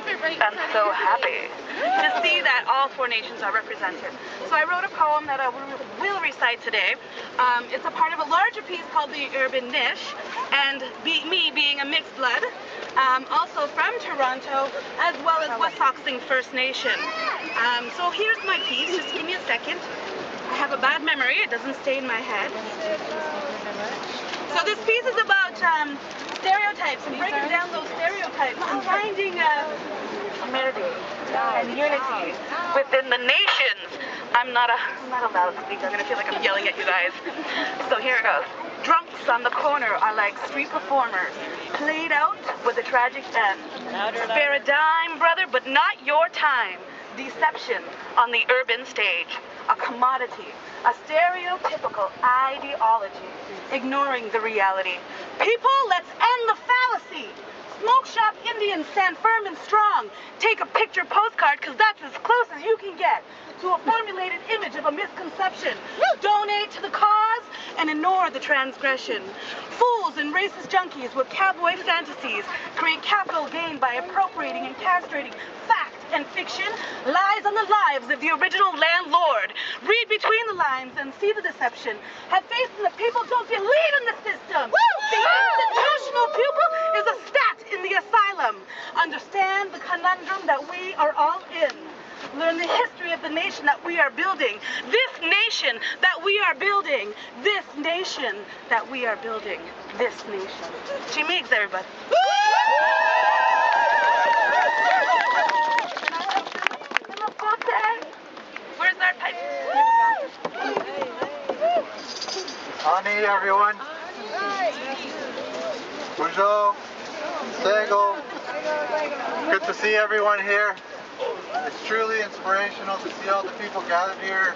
I'm so happy to see that all four nations are represented. So I wrote a poem that I will recite today. It's a part of a larger piece called The Urban Niche, and me being a mixed blood, also from Toronto, as well as Wasauksing First Nation. So here's my piece, just give me a second. I have a bad memory, it doesn't stay in my head. So this piece is about stereotypes and breaking down those stereotypes and finding humanity and unity within the nations. I'm not a loudspeaker. I'm gonna feel like I'm yelling at you guys. So here it goes. Drunks on the corner are like street performers, played out with a tragic end. Spare a dime, brother, but not your time. Deception on the urban stage, a commodity, a stereotypical ideology, ignoring the reality. People, let's end the fallacy. Smoke shop Indians stand firm and strong. Take a picture postcard, because that's as close as you can get to a formulated image of a misconception. Donate to the cause and ignore the transgression. Fools and racist junkies with cowboy fantasies create capital gain by appropriating and castrating fact and fiction, lies on the lives of the original landlord. Read between the lines and see the deception. Have faith in the people, don't believe in the system. The institutional pupil is a stat in the asylum. Understand the conundrum that we are all in. Learn the history of the nation that we are building. This nation that we are building. This nation that we are building. This nation. Chimigs, everybody. Where's our pipe? Ani, everyone. Bonjour. Sego. Good to see everyone here. It's truly inspirational to see all the people gathered here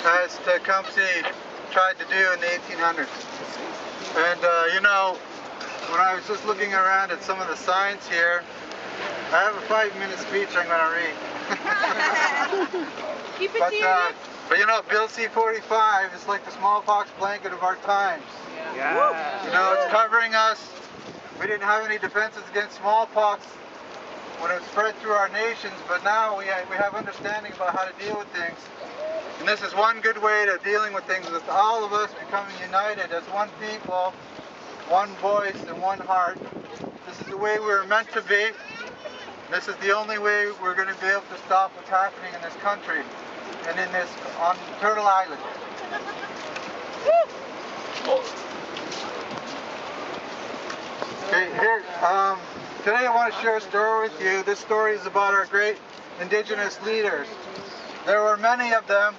as Tecumseh tried to do in the 1800s. And you know, when I was just looking around at some of the signs here, I have a 5-minute speech I'm going to read. Keep it serious. But you know, Bill C-45 is like the smallpox blanket of our times. Yeah. You know, it's covering us. We didn't have any defenses against smallpox when it spread through our nations, but now we have understanding about how to deal with things. And this is one good way to dealing with things, with all of us becoming united as one people, one voice and one heart. This is the way we're meant to be. This is the only way we're going to be able to stop what's happening in this country and in this, on Turtle Island. Okay, here, today I want to share a story with you. This story is about our great Indigenous leaders. There were many of them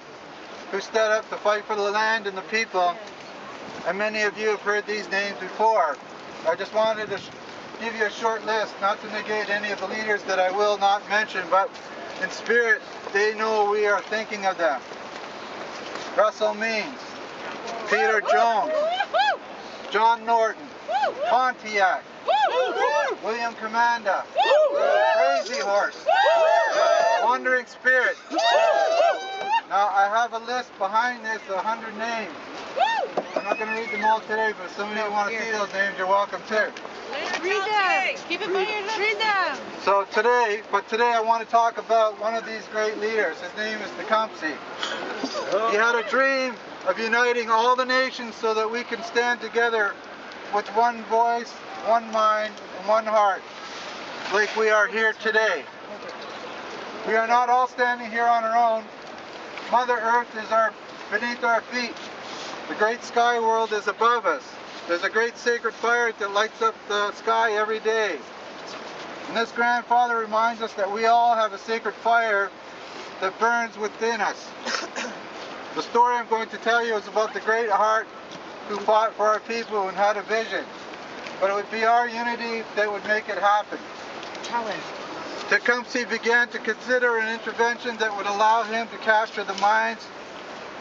who stood up to fight for the land and the people, and many of you have heard these names before. I just wanted to give you a short list, not to negate any of the leaders that I will not mention, but in spirit, they know we are thinking of them. Russell Means, Peter Jones, John Norton, Pontiac, William Commanda, Crazy Horse, Wandering Spirit. Now I have a list behind this, 100 names. I'm not going to read them all today, but if some of you want to see those names, you're welcome to. Read them. Keep it by your lips. Read them. So today I want to talk about one of these great leaders. His name is Tecumseh. He had a dream of uniting all the nations so that we can stand together with one voice, one mind, and one heart, like we are here today. We are not all standing here on our own. Mother Earth is beneath our feet. The great sky world is above us. There's a great sacred fire that lights up the sky every day. And this grandfather reminds us that we all have a sacred fire that burns within us. The story I'm going to tell you is about the great heart who fought for our people and had a vision. But it would be our unity that would make it happen. Challenge. Tecumseh began to consider an intervention that would allow him to capture the minds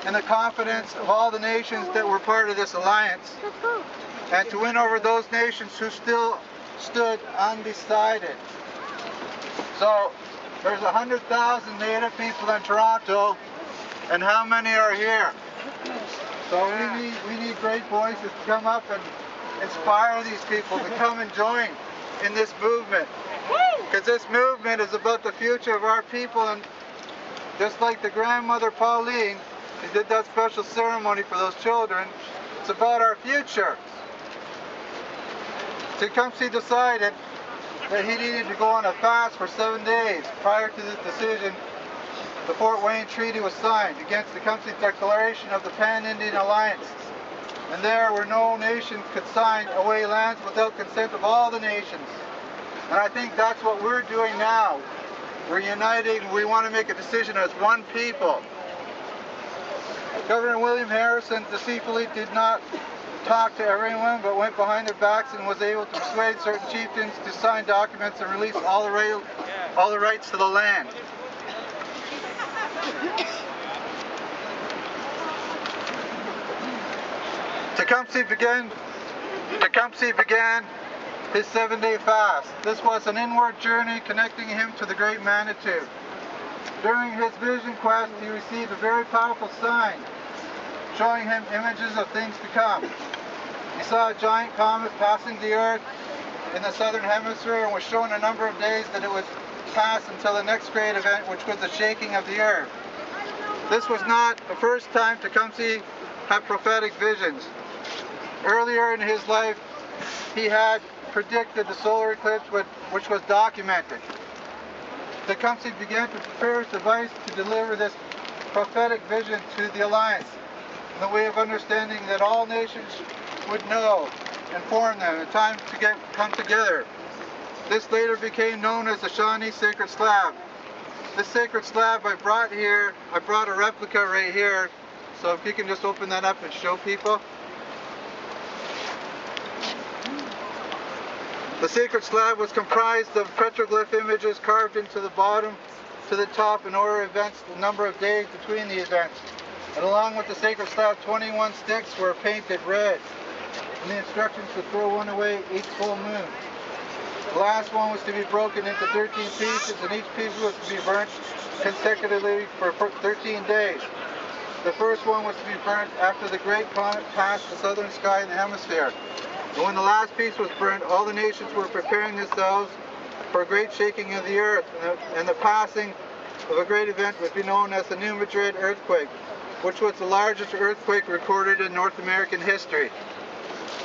and the confidence of all the nations that were part of this alliance, and to win over those nations who still stood undecided. So there's 100,000 Native people in Toronto, and how many are here? So we need great voices to come up and inspire these people to come and join in this movement. because this movement is about the future of our people, and just like the grandmother Pauline, who did that special ceremony for those children, it's about our future. Tecumseh decided that he needed to go on a fast for 7 days. Prior to this decision, the Fort Wayne Treaty was signed against Tecumseh's declaration of the Pan-Indian Alliance. And there where no nation could sign away lands without consent of all the nations. And I think that's what we're doing now. We're uniting, we want to make a decision as one people. Governor William Harrison deceitfully did not talk to everyone, but went behind their backs and was able to persuade certain chieftains to sign documents and release all the rights to the land. Tecumseh began his 7-day fast. This was an inward journey connecting him to the great Manitou. During his vision quest, he received a very powerful sign, showing him images of things to come. He saw a giant comet passing the earth in the southern hemisphere and was shown a number of days that it would pass until the next great event, which was the shaking of the earth. This was not the first time Tecumseh had prophetic visions. Earlier in his life, he had predicted the solar eclipse, which was documented. Tecumseh began to prepare his device to deliver this prophetic vision to the Alliance, in the way of understanding that all nations would know, inform them, in time to come together. This later became known as the Shawnee Sacred Slab. This sacred slab I brought a replica right here, so if you can just open that up and show people. The sacred slab was comprised of petroglyph images carved into the bottom to the top in order of events, the number of days between the events. And along with the sacred slab, 21 sticks were painted red, and the instructions to throw one away each full moon. The last one was to be broken into 13 pieces, and each piece was to be burnt consecutively for 13 days. The first one was to be burnt after the great comet passed the southern sky in the hemisphere. And when the last piece was burnt, all the nations were preparing themselves for a great shaking of the earth, and the passing of a great event would be known as the New Madrid earthquake, which was the largest earthquake recorded in North American history.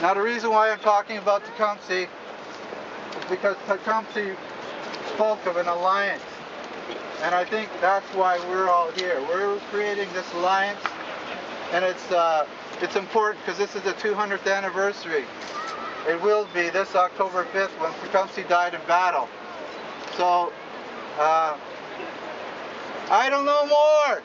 Now the reason why I'm talking about Tecumseh is because Tecumseh spoke of an alliance, and I think that's why we're all here. We're creating this alliance, and it's important because this is the 200th anniversary. It will be this October 5th when Tecumseh died in battle. So, idle no more!